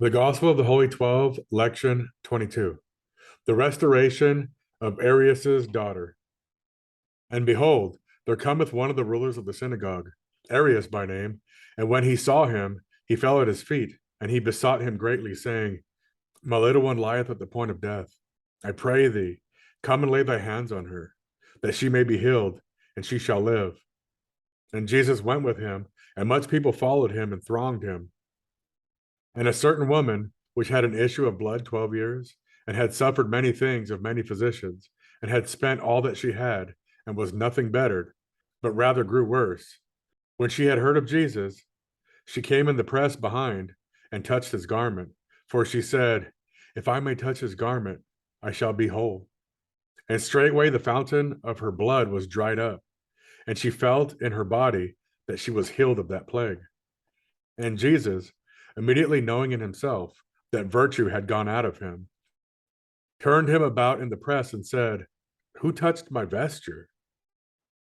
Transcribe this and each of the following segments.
The Gospel of the Holy 12, Lection 22. The restoration of Arius's daughter. And behold, there cometh one of the rulers of the synagogue, Arius by name, and when he saw him, he fell at his feet, and he besought him greatly, saying, My little one lieth at the point of death. I pray thee, come and lay thy hands on her, that she may be healed, and she shall live. And Jesus went with him, and much people followed him and thronged him. And a certain woman, which had an issue of blood 12 years, and had suffered many things of many physicians, and had spent all that she had, and was nothing bettered, but rather grew worse. When she had heard of Jesus, she came in the press behind, and touched his garment. For she said, If I may touch his garment, I shall be whole. And straightway the fountain of her blood was dried up, and she felt in her body that she was healed of that plague. And Jesus, immediately knowing in himself that virtue had gone out of him, turned him about in the press and said, Who touched my vesture?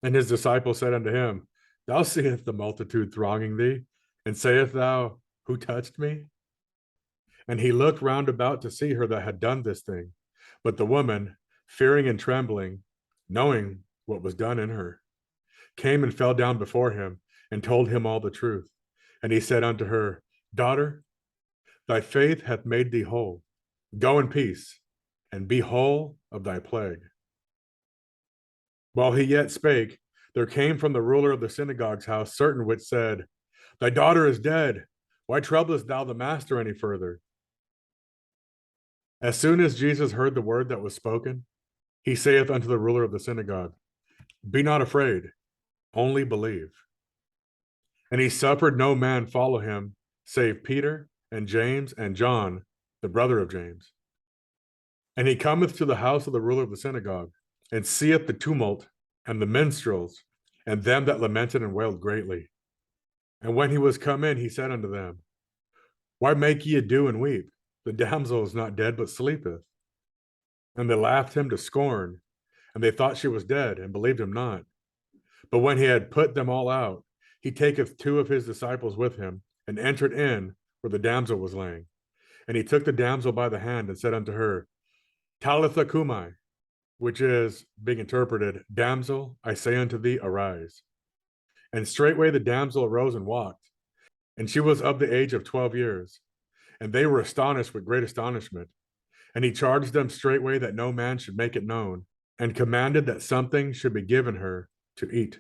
And his disciples said unto him, Thou seest the multitude thronging thee, and sayest thou, Who touched me? And he looked round about to see her that had done this thing. But the woman, fearing and trembling, knowing what was done in her, came and fell down before him, and told him all the truth. And he said unto her, Daughter, thy faith hath made thee whole. Go in peace, and be whole of thy plague. While he yet spake, there came from the ruler of the synagogue's house certain which said, Thy daughter is dead. Why troublest thou the master any further? As soon as Jesus heard the word that was spoken, he saith unto the ruler of the synagogue, Be not afraid, only believe. And he suffered no man follow him, save Peter and James and John, the brother of James. And he cometh to the house of the ruler of the synagogue, and seeth the tumult, and the minstrels, and them that lamented and wailed greatly. And when he was come in, he said unto them, Why make ye ado and weep? The damsel is not dead, but sleepeth. And they laughed him to scorn, and they thought she was dead, and believed him not. But when he had put them all out, he taketh two of his disciples with him, and entered in where the damsel was laying. And he took the damsel by the hand, and said unto her, Talitha cumi, which is, being interpreted, Damsel, I say unto thee, arise. And straightway the damsel arose and walked. And she was of the age of 12 years. And they were astonished with great astonishment. And he charged them straightway that no man should make it known, and commanded that something should be given her to eat.